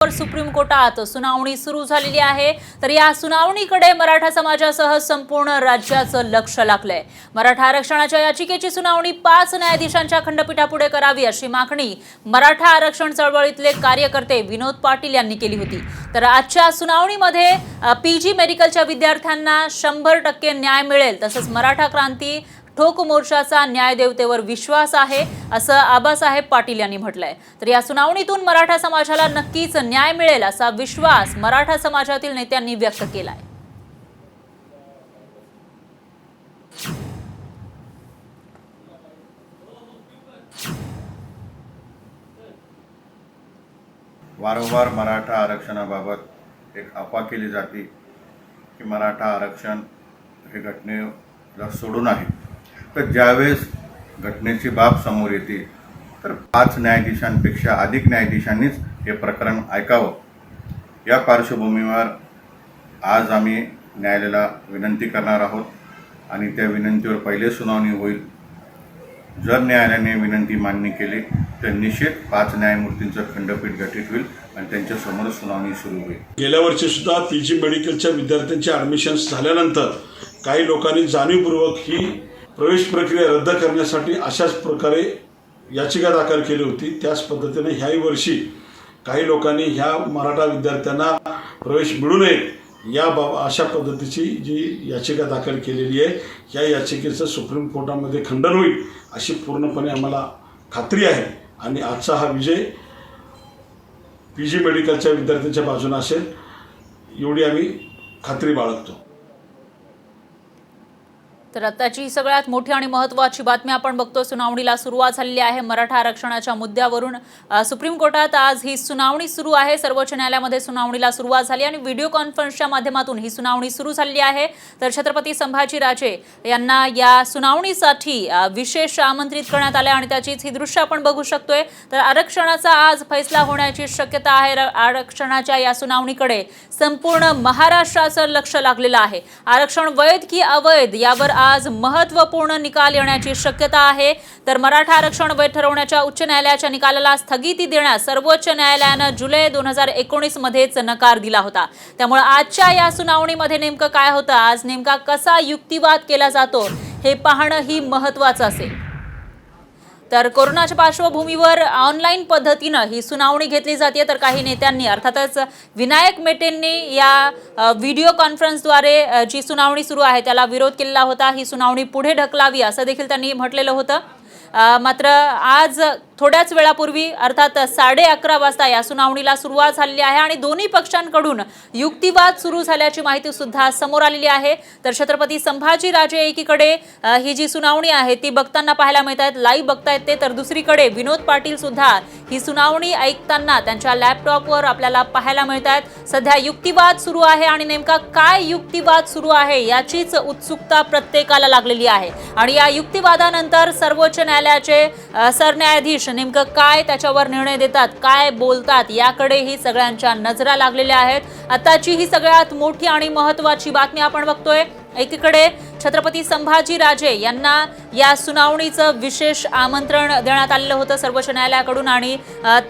Supreme कोर्टात सुनावणी सुरू झालेली आहे। तर या सुनावणीकडे मराठा समाजासह संपूर्ण राज्याचं लक्ष लागलंय। मराठा आरक्षणाच्या याचिकेची सुनावणी 5 न्यायाधीशांच्या खंडपीठापुढे करावी अशी मागणी मराठा आरक्षण चळवळीतले कार्यकर्ते विनोद पाटील यांनी केली होती। तर आजच्या सुनावणीमध्ये पीजी मेडिकलच्या विद्यार्थ्यांना 100% न्याय मिळेल, तसंच मराठा क्रांती ठोक मोर्चाचा न्यायदेवतेवर विश्वास आहे असं आबासाहेब पाटील यांनी म्हटलंय। तर या सुनावणीतून मराठा समाजाला नक्कीच न्याय मिळेल असा विश्वास मराठा समाजातील नेत्यांनी व्यक्त केलाय। वारंवार मराठा आरक्षणाबाबत एक अफवा केली जाते की मराठा आरक्षण हे घटनेला सोडून आहे। तर ज्यावेळेस घटनेची बाब समोर येते तर 5 न्यायाधीशांपेक्षा अधिक न्यायाधीशांनीच हे प्रकरण ऐकावं। या पार्श्वभूमीवर आज आम्ही न्यायालयाला विनंती करणार आहोत आणि त्या विनंतीवर पहिले सुनावणी होईल। जर न्यायालयाने विनंती मान्य केली तर निश्चित 5 न्यायमूर्तींचं खंडपीठ गठीत होईल आणि त्यांच्यासमोर सुनावणी सुरू होईल। गेल्या वर्षी सुद्धा पीजी मेडिकलच्या विद्यार्थ्यांचे ॲडमिशन्स झाल्यानंतर काही लोकांनी जाणीवपूर्वक ही प्रवेश प्रक्रिया रद्द करण्यासाठी अशाच प्रकारे याचिका दाखल केली होती। त्याच पद्धतीने ह्याही वर्षी काही लोकांनी ह्या मराठा विद्यार्थ्यांना प्रवेश मिळू नये या अशा पद्धतीची जी याचिका दाखल केलेली आहे, या याचिकेचं सुप्रीम कोर्टामध्ये खंडन होईल अशी पूर्णपणे आम्हाला खात्री आहे आणि आजचा हा विजय पीजी मेडिकलच्या विद्यार्थ्यांच्या बाजूने असेल एवढी आम्ही खात्री बाळगतो। तर आताची सगळ्यात मोठी आणि महत्त्वाची बातमी आपण बघतो। सुनावणीला सुरुवात झालेली आहे। मराठा आरक्षणाच्या मुद्द्यावरून सुप्रीम कोर्टात आज ही सुनावणी सुरू आहे। सर्वोच्च न्यायालयामध्ये सुनावणीला सुरुवात झाली आणि व्हिडिओ कॉन्फरन्सच्या माध्यमातून ही सुनावणी सुरू झालेली आहे। तर छत्रपती संभाजीराजे यांना या सुनावणीसाठी विशेष आमंत्रित करण्यात आले आणि त्याचीच ही दृश्य आपण बघू शकतोय। तर आरक्षणाचा आज फैसला होण्याची शक्यता आहे। आरक्षणाच्या या सुनावणीकडे संपूर्ण महाराष्ट्राचं लक्ष लागलेलं आहे। आरक्षण वैध की अवैध यावर आज महत्त्वपूर्ण निकाल येण्याची शक्यता आहे। तर मराठा आरक्षण वैध ठरवण्याच्या उच्च न्यायालयाच्या निकालाला स्थगिती देण्यास सर्वोच्च न्यायालयाने जुलै 2019 मध्येच नकार दिला होता। त्यामुळे आजच्या या सुनावणीमध्ये नेमकं काय होतं, आज नेमका कसा युक्तिवाद केला जातो हे पाहणं ही महत्त्वाचं असेल। तर कोरोनाच्या पार्श्वभूमीवर ऑनलाईन पद्धतीने ही सुनावणी घेतली जाते। तर काही नेत्यांनी अर्थातच विनायक मेटेंनी या व्हिडिओ कॉन्फरन्सद्वारे जी सुनावणी सुरू आहे त्याला विरोध केलेला होता। ही सुनावणी पुढे ढकलावी असं देखील त्यांनी म्हटलेलं होतं। मात्र आज थोड्याच वेळापूर्वी अर्थात 11:30 वाजता या सुनावणीला सुरुवात झालेली आहे आणि दोन्ही पक्षांकडून युक्तिवाद सुरू झाल्याची माहिती सुद्धा समोर आलेली आहे। तर छत्रपती संभाजीराजे एकीकडे ही जी सुनावणी आहे ती बघताना पाहायला मिळत आहेत, लाईव्ह बघतायत ते, तर दुसरीकडे विनोद पाटील सुद्धा ही सुनावणी ऐकताना त्यांच्या लॅपटॉपवर आपल्याला पाहायला मिळत आहेत। सध्या युक्तिवाद सुरू आहे आणि नेमका काय युक्तिवाद सुरू आहे याचीच उत्सुकता प्रत्येकाला लागलेली आहे आणि या युक्तिवादानंतर सर्वोच्च न्यायालयाचे सरन्यायाधीश नेमकं काय त्याच्यावर निर्णय देतात, काय बोलतात याकडेही सगळ्यांच्या नजरा लागलेल्या आहेत। आताची ही सगळ्यात मोठी आणि महत्त्वाची बातमी आपण बघतोय। एकीकडे छत्रपती संभाजीराजे यांना या सुनावणीचं विशेष आमंत्रण देण्यात आलेलं होतं सर्वोच्च न्यायालयाकडून आणि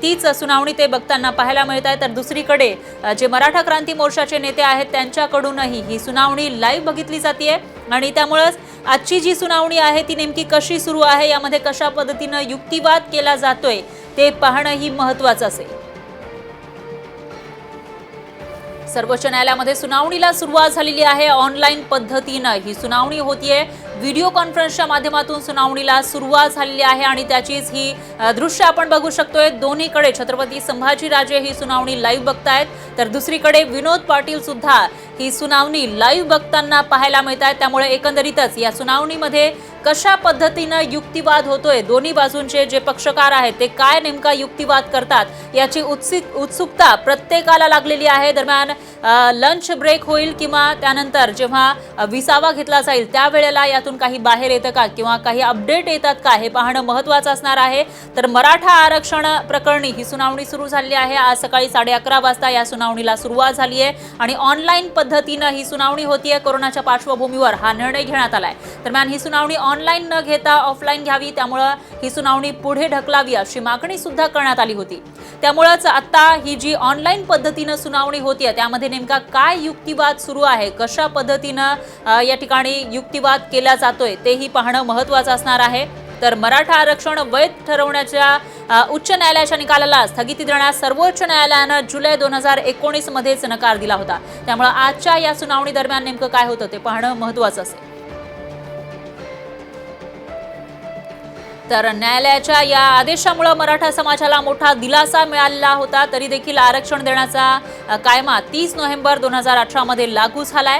तीच सुनावणी ते बघताना पाहायला मिळत आहे। तर दुसरीकडे जे मराठा क्रांती मोर्चाचे नेते आहेत त्यांच्याकडूनही ही सुनावणी लाईव्ह बघितली जाते आणि त्यामुळेच आजची जी सुनावणी आहे ती नेमकी कशी सुरू आहे, यामध्ये कशा पद्धतीने युक्तिवाद केला जातोय ते पाहणं ही महत्त्वाचं असेल। सर्वोच्च न्यायालयामध्ये सुनावणीला सुरुवात झालेली आहे। ऑनलाईन पद्धतीने ही सुनावणी होतीये। व्हिडिओ कॉन्फरन्सच्या माध्यमातून सुनावणीला सुरुवात झालेली आहे आणि त्याचीच ही दृश्य आपण बघू शकतोय। दोन्हीकडे छत्रपती संभाजीराजे ही सुनावणी लाईव्ह बघतायत, तर दुसरीकडे विनोद पाटील सुद्धा ही सुनावणी लाईव्ह बघताना पाहायला मिळत आहेत। त्यामुळे एकंदरीतच या सुनावणीमध्ये कशा पद्धतीने युक्तिवाद होतोय, दोन्ही बाजूंचे जे पक्षकार आहेत ते काय नेमका युक्तिवाद करतात याची उत्सुकता प्रत्येकाला लागलेली आहे। दरम्यान लंच ब्रेक होईल किंवा त्यानंतर जेव्हा विसावा घेतला जाईल त्यावेळेला यातून काही बाहेर येतं का किंवा काही अपडेट येतात का हे पाहणं महत्त्वाचं असणार आहे। तर मराठा आरक्षण प्रकरणी ही सुनावणी सुरू झाली आहे। आज सकाळी 11:30 वाजता या सुनावणीला सुरुवात झाली आहे आणि ऑनलाईन पद्धतीनं ही सुनावणी होतीये. कोरोनाच्या पार्श्वभूमीवर हा निर्णय घेण्यात आलाय. दरम्यान ही सुनावणी ऑनलाईन न घेता ऑफलाईन घ्यावी, त्यामुळं ही सुनावणी पुढे ढकलावी अशी मागणी सुद्धा करण्यात आली होती. त्यामुळेच आता ही जी ऑनलाईन पद्धतीनं सुनावणी होतीये त्यामध्ये नेमका काय युक्तिवाद सुरू आहे, कशा पद्धतीनं या ठिकाणी युक्तिवाद केला जातोय तेही पाहणं महत्त्वाचं असणार आहे. तर मराठा आरक्षण वैध ठरवण्याच्या उच्च न्यायालयाच्या निकालाला स्थगिती देण्यास सर्वोच्च न्यायालयानं जुलै 2019 मध्येच नकार दिला होता. त्यामुळे आजच्या या सुनावणी दरम्यान नेमकं काय होतं ते पाहणं महत्त्वाचं असेल. तर न्यायालयाच्या या आदेशामुळे मराठा समाजाला मोठा दिलासा मिळालेला होता. तरी देखील आरक्षण देण्याचा कायमा 30 नोव्हेंबर 2018 मध्ये लागू झालाय.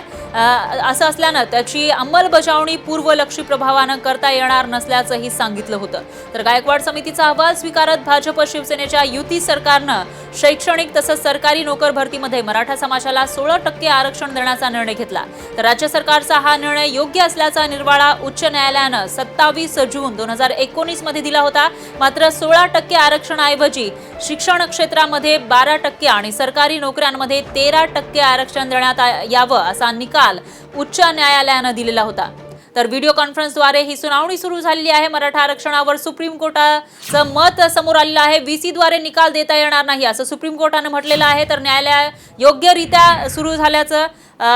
असं असल्यानं त्याची अंमलबजावणी पूर्वलक्षी प्रभावानं करता येणार नसल्याचंही सांगितलं होतं. तर गायकवाड समितीचा अहवाल स्वीकारत भाजप शिवसेनेच्या युती सरकारनं शैक्षणिक तसंच सरकारी नोकर भरतीमध्ये मराठा समाजाला 16% आरक्षण देण्याचा निर्णय घेतला. तर राज्य सरकारचा हा निर्णय योग्य असल्याचा निर्वाळा उच्च न्यायालयानं 27 जून 2019 मध्ये दिला होता. मात्र 16% आरक्षणाऐवजी शिक्षण क्षेत्रामध्ये 12% आणि सरकारी नोकऱ्यांमध्ये 13% आरक्षण देण्यात यावं असा निकाल उच्च न्यायालयानं दिलेला होता. तर व्हिडिओ कॉन्फरन्सद्वारे ही सुनावणी सुरू झालेली आहे. मराठा आरक्षणावर सुप्रीम कोर्टाचं मत समोर आलेलं आहे. VC द्वारे निकाल देता येणार नाही असं सुप्रीम कोर्टानं म्हटलेलं आहे. तर न्यायालय योग्यरित्या सुरू झाल्याचं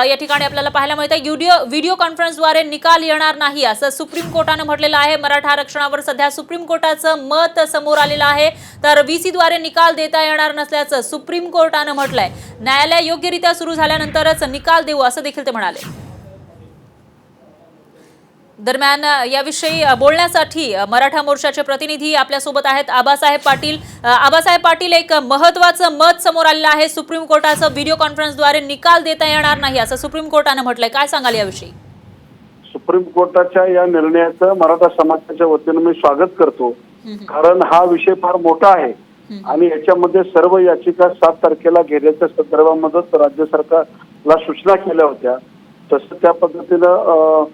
या ठिकाणी आपल्याला पाहायला मिळतं. व्हिडिओ कॉन्फरन्सद्वारे निकाल येणार नाही असं सुप्रीम कोर्टानं म्हटलेलं आहे. मराठा आरक्षणावर सध्या सुप्रीम कोर्टाचं मत समोर आलेलं आहे. तर VC द्वारे निकाल देता येणार नसल्याचं सुप्रीम कोर्टानं म्हटलंय. न्यायालय योग्यरित्या सुरू झाल्यानंतरच निकाल देऊ असं देखील ते म्हणाले. दरम्यान याविषयी बोलण्यासाठी मराठा मोर्चाचे प्रतिनिधी आपल्यासोबत आहेत. आबासाहेब पाटील. आबासाहेब पाटील, एक महत्त्वाचं मत समोर आलेलं आहे. सुप्रीम कोर्टाचं व्हिडिओ कॉन्फरन्सद्वारे निकाल देता येणार नाही असं सुप्रीम कोर्टानं म्हटलंय. काय सांगाल याविषयी? सुप्रीम कोर्टाच्या या निर्णयाचं मराठा समाजाच्या वतीनं मी स्वागत करतो. कारण हा विषय फार मोठा आहे आणि याच्यामध्ये सर्व याचिका 7 तारखेला घेण्याच्या संदर्भामध्ये राज्य सरकारला सूचना केल्या होत्या. तसं त्या पद्धतीनं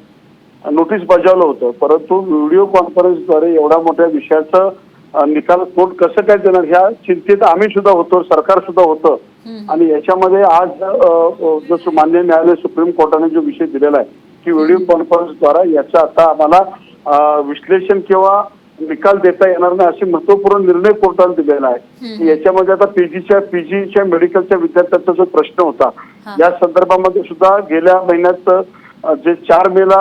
नोटीस बजावलं होतं. परंतु व्हिडिओ कॉन्फरन्सद्वारे एवढ्या मोठ्या विषयाचं निकाल कोर्ट कसं काय देणार ह्या चिंतेत आम्ही सुद्धा होतो, सरकार सुद्धा होतं. आणि याच्यामध्ये आज जो मान्य न्यायालय सुप्रीम कोर्टाने जो विषय दिलेला आहे की व्हिडिओ कॉन्फरन्सद्वारा याचा आता आम्हाला विश्लेषण किंवा निकाल देता येणार नाही असे महत्वपूर्ण निर्णय कोर्टाने दिलेला आहे. याच्यामध्ये आता पीजीच्या मेडिकलच्या विद्यार्थ्यांचा जो प्रश्न होता या संदर्भामध्ये सुद्धा गेल्या महिन्यात जे 4 मेला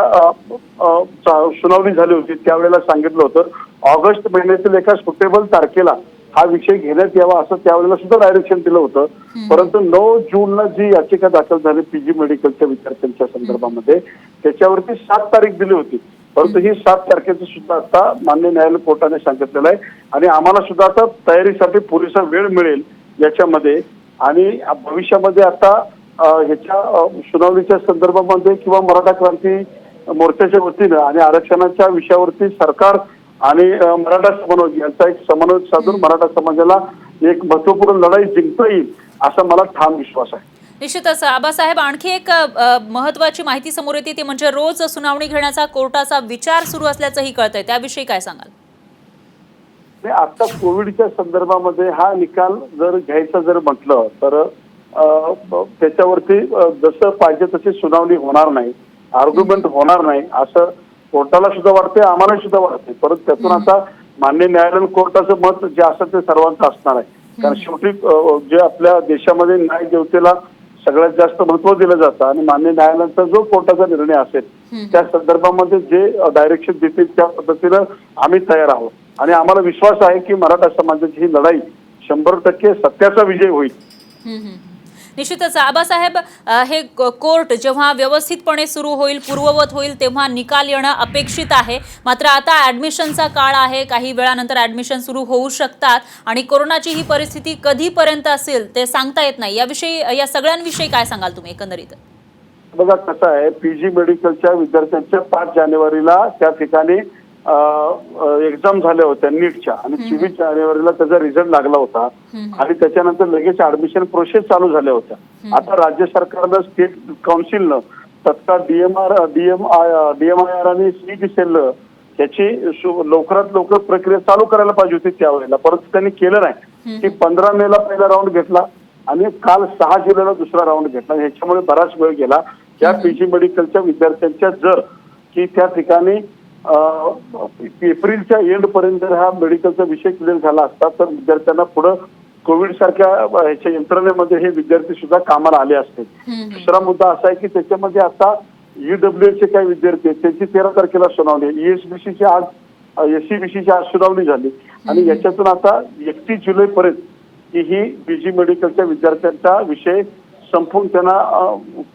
सुनावणी झाली होती त्यावेळेला सांगितलं होतं ऑगस्ट महिन्यातील एका सुटेबल तारखेला हा विषय घेण्यात यावा असं त्यावेळेला सुद्धा डायरेक्शन दिलं होतं. परंतु 9 जूनला जी याचिका दाखल झाली पीजी मेडिकलच्या विद्यार्थ्यांच्या संदर्भामध्ये त्याच्यावरती 7 तारीख दिली होती. परंतु ही 7 तारखेचं सुद्धा आता मान्य न्यायालय कोर्टाने सांगितलेलं आहे आणि आम्हाला सुद्धा आता तयारीसाठी पुरेसा वेळ मिळेल याच्यामध्ये. आणि भविष्यामध्ये आता ह्याच्या सुनावणीच्या संदर्भामध्ये किंवा मराठा क्रांती मोर्चाच्या वतीनं आणि आरक्षणाच्या विषयावरती सरकार आणि मराठा समन्वय यांचा एक समन्वय साधून मराठा समाजाला एक महत्वपूर्ण लढाई जिंकता येईल असा मला ठाम विश्वास आहे. निश्चितच आबासाहेब, आणखी एक महत्वाची माहिती समोर येते ती म्हणजे रोज सुनावणी घेण्याचा कोर्टाचा विचार सुरू असल्याचंही कळतंय. त्याविषयी काय सांगाल? आता कोविडच्या संदर्भामध्ये हा निकाल जर घ्यायचा जर म्हटलं तर त्याच्यावरती जसं पाहिजे तशी सुनावणी होणार नाही, आर्ग्युमेंट होणार नाही असं कोर्टाला सुद्धा वाटते, आम्हाला सुद्धा वाटते. परंतु त्यातून आता मान्य न्यायालयीन कोर्टाचं मत जे असं ते सर्वांचं असणार आहे. कारण शेवटी जे आपल्या देशामध्ये न्याय देवतेला सगळ्यात जास्त महत्व दिलं जातं आणि मान्य न्यायालयाचा जो कोर्टाचा निर्णय असेल त्या संदर्भामध्ये जे डायरेक्शन देतील त्या पद्धतीनं आम्ही तयार आहोत. आणि आम्हाला विश्वास आहे की मराठा समाजाची ही लढाई 100% सत्याचा विजय होईल. निश्चितच आबासाहेब, हे कोर्ट जेव्हा व्यवस्थितपणे सुरू होईल, पूर्ववत होईल तेव्हा निकाल येणं अपेक्षित आहे. मात्र आता ऍडमिशनचा काळ आहे, काही वेळानंतर ऍडमिशन सुरू होऊ शकतात आणि कोरोनाची ही परिस्थिती कधीपर्यंत असेल ते सांगता येत नाही. याविषयी या सगळ्यांविषयी काय सांगाल तुम्ही एकंदरीत? बघा कसं आहे, पीजी मेडिकलच्या विद्यार्थ्यांच्या 5 जानेवारीला त्या ठिकाणी एक्झाम झाल्या होत्या नीटच्या आणि 24 जानेवारीला त्याचा रिझल्ट लागला होता आणि त्याच्यानंतर लगेच ऍडमिशन प्रोसेस चालू झाल्या होत्या. आता राज्य सरकारनं स्टेट काउन्सिलनं तत्काळ DMIR आणि CET सेलनं त्याची लवकरात लवकर प्रक्रिया चालू करायला पाहिजे होती त्यावेळेला, परंतु त्यांनी केलं नाही. की 15 मेला पहिला राऊंड घेतला आणि काल 6 जुलैला दुसरा राऊंड घेतला. ह्याच्यामुळे बराच वेळ गेला. या पीजी मेडिकलच्या विद्यार्थ्यांच्या जर की त्या ठिकाणी एप्रिलच्या एंड पर्यंत हा मेडिकलचा विषय क्लिअर झाला असता तर विद्यार्थ्यांना पुढे कोविड सारख्या ह्याच्या यंत्रणेमध्ये हे विद्यार्थी सुद्धा कामाला आले असते. दुसरा मुद्दा असा आहे की त्याच्यामध्ये आता ईडब्ल्यूएचे काही विद्यार्थी आहेत त्यांची 13 तारखेला सुनावणी, ESBCची आज SCBCची आज सुनावणी झाली आणि याच्यातून आता 31 जुलैपर्यंत ही पीजी मेडिकलच्या विद्यार्थ्यांचा विषय संपून त्यांना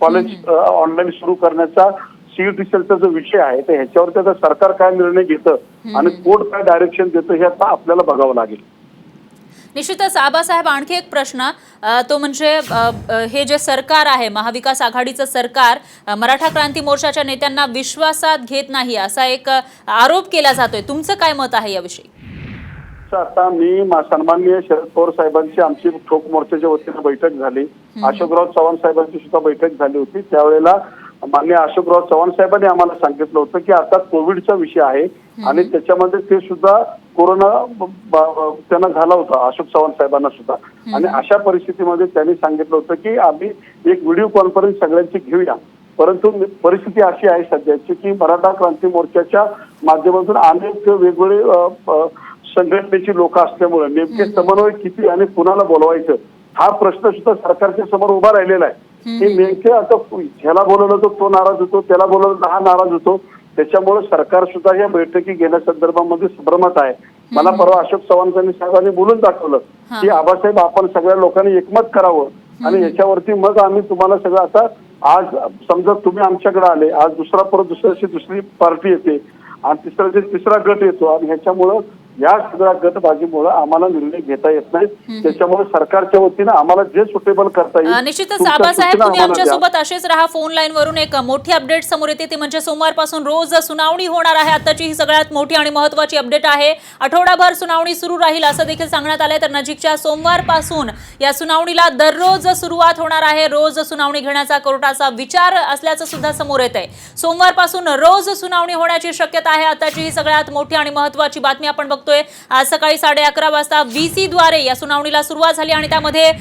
कॉलेज ऑनलाईन सुरू करण्याचा CET-CELचा जो विषय आहे तर ह्याच्यावरती आता सरकार काय निर्णय घेतं आणि कोर्ट काय डायरेक्शन देतं हे आता आपल्याला बघावं लागेल. निश्चितच आबासाहेब, आणखी एक प्रश्न तो म्हणजे हे जे सरकार आहे, महाविकास आघाडीचं सरकार, मराठा क्रांती मोर्चाच्या नेत्यांना विश्वासात घेत नाही असा एक आरोप केला जातोय. तुमचं काय मत आहे याविषयी? आता मी सन्माननीय शरद पवार साहेबांची आमची ठोक मोर्चाच्या वतीनं बैठक झाली. अशोकराव चव्हाण साहेबांची सुद्धा बैठक झाली होती. त्यावेळेला माननीय अशोकराव चव्हाण साहेबांनी आम्हाला सांगितलं होतं की आता कोविडचा विषय आहे आणि त्याच्यामध्ये ते सुद्धा कोरोना त्यांना झाला होता अशोक चव्हाण साहेबांना सुद्धा. आणि अशा परिस्थितीमध्ये त्यांनी सांगितलं होतं की आम्ही एक व्हिडिओ कॉन्फरन्स सगळ्यांची घेऊया. परंतु परिस्थिती अशी आहे सध्याची की मराठा क्रांती मोर्चाच्या माध्यमातून अनेक वेगवेगळे संघटनेची लोक असल्यामुळे नेमके समन्वय किती आणि कुणाला बोलवायचं हा प्रश्न सुद्धा सरकारच्या समोर उभा राहिलेला आहे. की नेमके आता ह्याला बोलवलं तर तो नाराज होतो, त्याला बोलवलं तर हा नाराज होतो. त्याच्यामुळे सरकार सुद्धा या बैठकी घेण्यासंदर्भामध्ये संभ्रमात आहे. मला परवा अशोक चव्हाण साहेबांनी बोलून दाखवलं की आबासाहेब आपण सगळ्या लोकांनी एकमत करावं आणि याच्यावरती मग आम्ही तुम्हाला सगळं आता आज समजा तुम्ही आमच्याकडे आले, आज दुसरी पार्टी येते आणि तिसरा गट येतो आणि ह्याच्यामुळं या सगळ्या गटबाजीमुळे आम्हाला निर्णय घेता येत नाही. त्याच्यामुळे सरकारच्या वतीनं आम्हाला जे सुटेबल करता येईल. निश्चितच आबासाहेब, तुम्ही आमच्यासोबत असेच राहा. फोन लाईन वरून एक मोठी अपडेट समोर येते ती म्हणजे सोमवारपासून रोज सुनावणी होणार आहे. आताची ही सगळ्यात मोठी आणि महत्त्वाची अपडेट आहे. आठवडाभर सुनावणी सुरू राहील असं देखील सांगण्यात आलंय. तर नजीकच्या सोमवारपासून या सुनावणीला दररोज सुरुवात होणार आहे. रोज सुनावणी घेण्याचा कोर्टाचा विचार असल्याचं सुद्धा समोर येत आहे. सोमवारपासून रोज सुनावणी होण्याची शक्यता आहे. आताची ही सगळ्यात मोठी आणि महत्त्वाची बातमी आपण बघतोय. आज सकाळी 11:30 वाजता VC द्वारे या सुनावणीला सुरुवात झाली आणि त्यामध्ये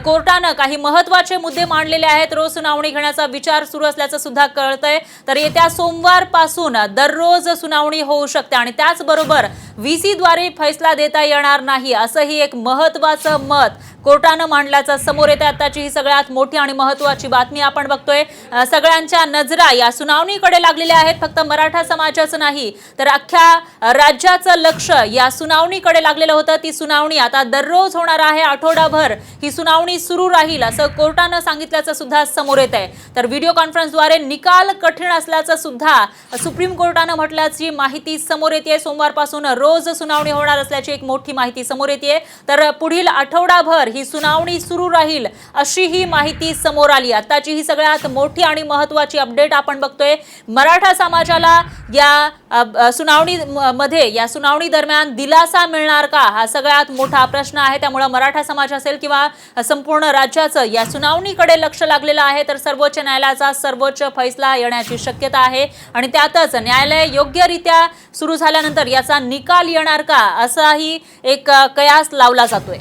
कोर्टानं काही महत्त्वाचे मुद्दे मांडलेले आहेत. रोज सुनावणी घेण्याचा विचार सुरू असल्याचं सुद्धा कळतंय. तर येत्या सोमवारपासून दररोज सुनावणी होऊ शकते आणि त्याचबरोबर VC द्वारे फैसला देता येणार नाही असंही एक महत्त्वाचं मत कोर्टानं मांडल्याचं समोर येतं. आताची ही सगळ्यात मोठी आणि महत्त्वाची बातमी आपण बघतोय. सगळ्यांच्या नजरा या सुनावणीकडे लागलेल्या आहेत. फक्त मराठा समाजाचं नाही तर अख्ख्या राज्याचं लक्ष या सुनावणीकडे लागलेलं होतं. ती सुनावणी आता दररोज होणार आहे. आठवडाभर ही सुनावणी सुरू राहील असं कोर्टानं सांगितल्याचं सुद्धा समोर येत आहे. तर व्हिडिओ कॉन्फरन्सद्वारे निकाल कठीण असल्याचं सुद्धा सुप्रीम कोर्टानं म्हटल्याची माहिती समोर येते. सोमवारपासून रोज सुनावणी होणार असल्याची एक मोठी माहिती समोर येते. तर पुढील आठवडाभर ही सुनावणी सुरू राहील अशी ही माहिती समोर आली. आताची ही सगळ्यात मोठी आणि महत्त्वाची अपडेट आपण बघतोय. मराठा समाजाला या सुनावणीमध्ये या सुनावणी दरम्यान दिलासा मिळणार का हा सगळ्यात मोठा प्रश्न आहे. त्यामुळे मराठा समाज असेल किंवा संपूर्ण राज्याचं या सुनावणीकडे लक्ष लागलेलं आहे. तर सर्वोच्च न्यायालयाचा सर्वोच्च फैसला येण्याची शक्यता आहे आणि त्यातच न्यायालय योग्यरित्या सुरू झाल्यानंतर याचा निकाल येणार का असाही एक कयास लावला जातोय.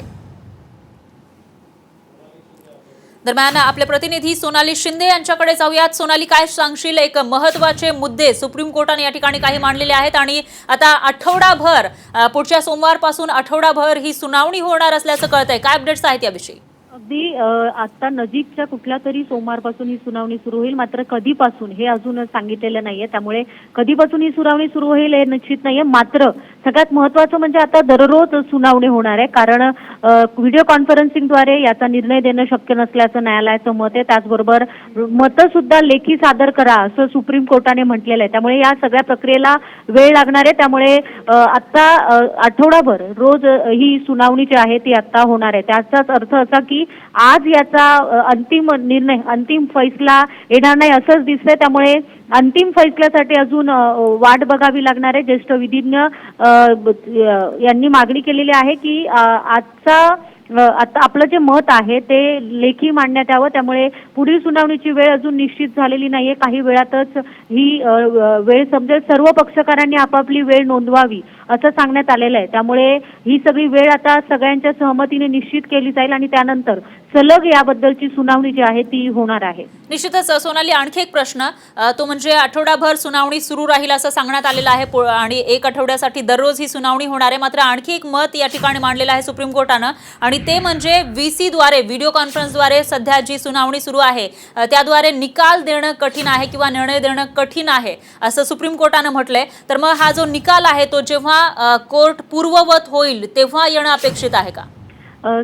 दरम्यान आपले प्रतिनिधी सोनाली शिंदे यांच्याकडे जाऊयात. सोनाली, काय सांगशील? एक महत्त्वाचे मुद्दे सुप्रीम कोर्टाने या ठिकाणी काही मांडलेले आहेत आणि आता आठवडाभर पुढच्या सोमवारपासून आठवडाभर ही सुनावणी होणार असल्याचं कळतंय. काय अपडेट्स आहेत याविषयी? अगदी आता नजीकच्या कुठल्या तरी सोमवारपासून ही सुनावणी सुरू होईल. मात्र कधीपासून हे अजून सांगितलेलं नाहीये. त्यामुळे कधीपासून ही सुनावणी सुरू होईल हे निश्चित नाहीये. मात्र सगळ्यात महत्त्वाचं म्हणजे आता दररोज सुनावणी होणार आहे. कारण व्हिडिओ कॉन्फरन्सिंगद्वारे याचा निर्णय देणं शक्य नसल्याचं न्यायालयाचं मत आहे. त्याचबरोबर मतं सुद्धा लेखी सादर करा असं सुप्रीम कोर्टाने म्हटलेलं आहे. त्यामुळे या सगळ्या प्रक्रियेला वेळ लागणार आहे. त्यामुळे आता आठवडाभर रोज ही सुनावणी जी आहे ती आता होणार आहे. त्याचाच अर्थ असा की आज याचा अंतिम निर्णय, अंतिम फैसला येणार नाही असंच दिसतंय. त्यामुळे अंतिम फैसल्यासाठी अजून वाट बघावी लागणार आहे. ज्येष्ठ विधिज्ञ यांनी मागणी केलेली आहे की आता आपलं जे मत आहे ते लेखी मांडण्यात यावं. त्यामुळे पुढील सुनावणीची वेळ अजून निश्चित झालेली नाहीये. काही वेळातच ही वेळ समजेल. सर्व पक्षकारांनी आपापली वेळ नोंदवावी असं सांगण्यात आलेलं आहे. त्यामुळे ही सगळी वेळ आता सगळ्यांच्या सहमतीने निश्चित केली जाईल आणि त्यानंतर सलग याबद्दलची सुनावणी जी आहे ती होणार आहे. निश्चितच सोनाली, आणखी एक प्रश्न तो म्हणजे आठवडाभर सुनावणी सुरू राहील असं सांगण्यात आलेलं आहे आणि 1 आठवड्यासाठी दररोज ही सुनावणी होणार आहे. मात्र आणखी एक मत या ठिकाणी मांडलेलं आहे सुप्रीम कोर्टानं, आणि ते म्हणजे VC द्वारे, व्हिडिओ कॉन्फरन्सद्वारे सध्या जी सुनावणी सुरू आहे त्याद्वारे निकाल देणं कठीण आहे किंवा निर्णय देणं कठीण आहे असं सुप्रीम कोर्टानं म्हटलंय. तर मग हा जो निकाल आहे तो जेव्हा कोर्ट पूर्ववत होईल तेव्हा येणं अपेक्षित आहे का?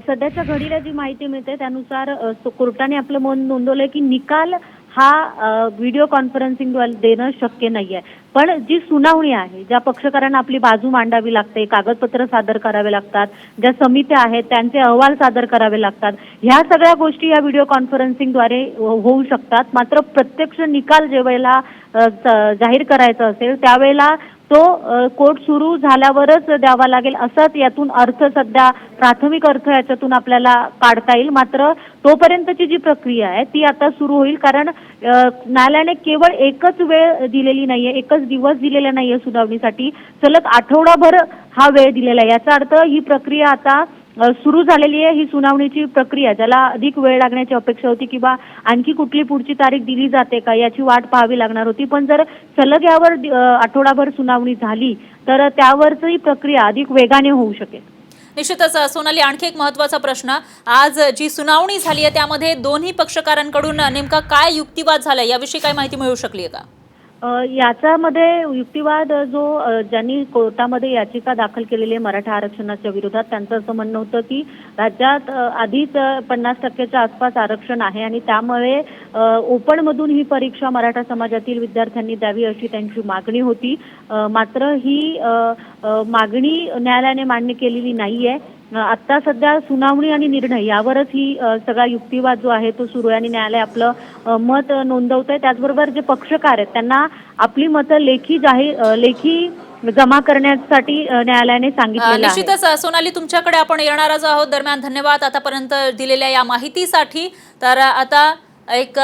सध्याच्या घडीला जी माहिती मिळते त्यानुसार कोर्टाने आपलं मत नोंदवलंय की निकाल हा व्हिडिओ कॉन्फरन्सिंगद्वारे देणं शक्य नाहीये. पण जी सुनावणी आहे, ज्या पक्षकारांना आपली बाजू मांडावी लागते, कागदपत्र सादर करावे लागतात, ज्या समित्या आहेत त्यांचे अहवाल सादर करावे लागतात, ह्या सगळ्या गोष्टी या व्हिडिओ कॉन्फरन्सिंगद्वारे होऊ शकतात. मात्र प्रत्यक्ष निकाल जेवेळेला जाहीर करायचा असेल त्यावेळेला तो कोर्ट सुरू झाल्यावरच द्यावा लागेल असाच यातून अर्थ, सध्या प्राथमिक अर्थ याच्यातून आपल्याला काढता येईल. मात्र तोपर्यंतची जी प्रक्रिया आहे ती आता सुरू होईल, कारण न्यायालयाने केवळ एकच वेळ दिलेली नाहीये, एकच दिवस दिलेला नाहीये सुनावणीसाठी, सलग आठवडाभर हा वेळ दिलेला आहे. याचा अर्थ ही प्रक्रिया आता सुरू झालेली आहे. ही सुनावणीची प्रक्रिया, ज्याला अधिक वेळ लागण्याची अपेक्षा होती किंवा आणखी कुठली पुढची तारीख दिली जाते का याची वाट पाहावी लागणार होती, पण जर सलग यावर आठवडाभर सुनावणी झाली तर त्यावरची प्रक्रिया अधिक वेगाने होऊ शकेल. निश्चितच सोनाली, आणखी एक महत्त्वाचा प्रश्न, आज जी सुनावणी झाली आहे त्यामध्ये दोन्ही पक्षकारांकडून नेमका काय युक्तिवाद झाला याविषयी काय माहिती मिळू शकली आहे का? याच्यामध्ये युक्तिवाद जो ज्यांनी कोर्टामध्ये याचिका दाखल केलेली आहे मराठा आरक्षणाच्या विरोधात, त्यांचं असं म्हणणं होतं की राज्यात आधीच 50% आसपास आरक्षण आहे आणि त्यामुळे ओपनमधून ही परीक्षा मराठा समाजातील विद्यार्थ्यांनी द्यावी अशी त्यांची मागणी होती. मात्र ही मागणी न्यायालयाने मान्य केलेली नाहीये. आता सध्या सुनावणी आणि निर्णय यावरच ही सगळा युक्तिवाद जो आहे तो सुरू आहे आणि न्यायालय आपलं मत नोंदवतंय. त्याचबरोबर जे पक्षकार आहेत त्यांना आपली मतं लेखी जमा करण्यासाठी न्यायालयाने सांगितलेलं आहे. निश्चितच सोनाली, तुमच्याकडे आपण येणारच आहोत. दरम्यान धन्यवाद आतापर्यंत दिलेल्या या माहितीसाठी. तर आता एक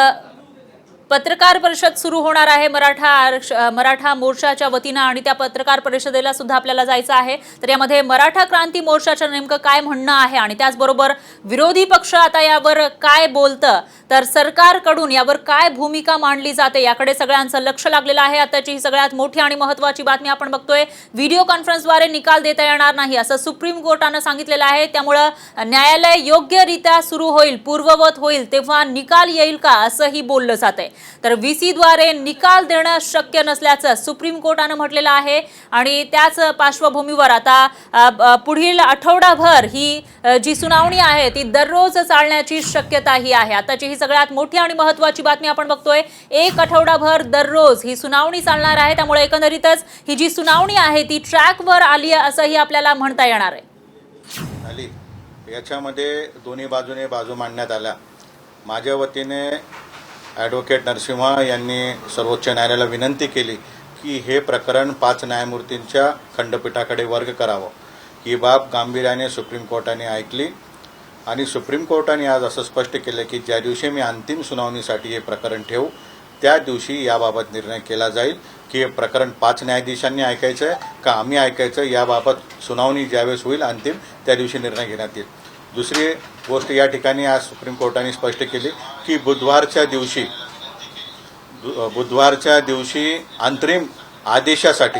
पत्रकार परिषद सुरू होणार आहे मराठा मोर्चाच्या वतीनं आणि त्या पत्रकार परिषदेला सुद्धा आपल्याला जायचं आहे. तर यामध्ये मराठा क्रांती मोर्चाचं नेमकं काय म्हणणं आहे आणि त्याचबरोबर विरोधी पक्ष आता यावर काय बोलतं, तर सरकारकडून यावर काय भूमिका मांडली जाते याकडे सगळ्यांचं लक्ष लागलेलं आहे. आताची ही सगळ्यात मोठी आणि महत्त्वाची बातमी आपण बघतोय, व्हिडिओ कॉन्फरन्सद्वारे निकाल देता येणार नाही असं सुप्रीम कोर्टानं सांगितलेलं आहे. त्यामुळं न्यायालय योग्यरित्या सुरू होईल, पूर्ववत होईल तेव्हा निकाल येईल का असंही बोललं जातंय. तर VC द्वारे निकाल देणं शक्य नसल्याचं सुप्रीम कोर्टानं म्हटलेलं आहे आणि त्याच पार्श्वभूमीवर आता पुढील आठवडाभर ही जी सुनावणी आहे ती दररोज चालण्याची शक्यताही आहे. आताची ही सगळ्यात मोठी आणि महत्त्वाची बातमी आपण बघतोय, 1 आठवडाभर दररोज ही सुनावणी चालणार आहे. त्यामुळे एकंदरीतच ही जी सुनावणी आहे ती ट्रॅकवर आली असंही आपल्याला म्हणता येणार आहे. याच्यामध्ये दोन्ही बाजूने बाजू मांडण्यात आल्या. माझ्या वतीने ॲडव्होकेट नरसिंहा यांनी सर्वोच्च न्यायालयाला विनंती केली की हे प्रकरण 5 न्यायमूर्तींच्या खंडपीठाकडे वर्ग करावं. ही बाब गांभीर्याने सुप्रीम कोर्टाने ऐकली आणि सुप्रीम कोर्टाने आज असं स्पष्ट केलं की ज्या दिवशी मी अंतिम सुनावणीसाठी हे प्रकरण ठेवू त्या दिवशी याबाबत निर्णय केला जाईल की हे प्रकरण 5 न्यायाधीशांनी ऐकायचं आहे का आम्ही ऐकायचं, याबाबत सुनावणी ज्यावेळेस होईल अंतिम त्या दिवशी निर्णय घेण्यात येईल. दुसरी गोष्ट या ठिकाणी आज सुप्रीम कोर्टाने स्पष्ट केली की बुधवारच्या दिवशी अंतरिम आदेशासाठी,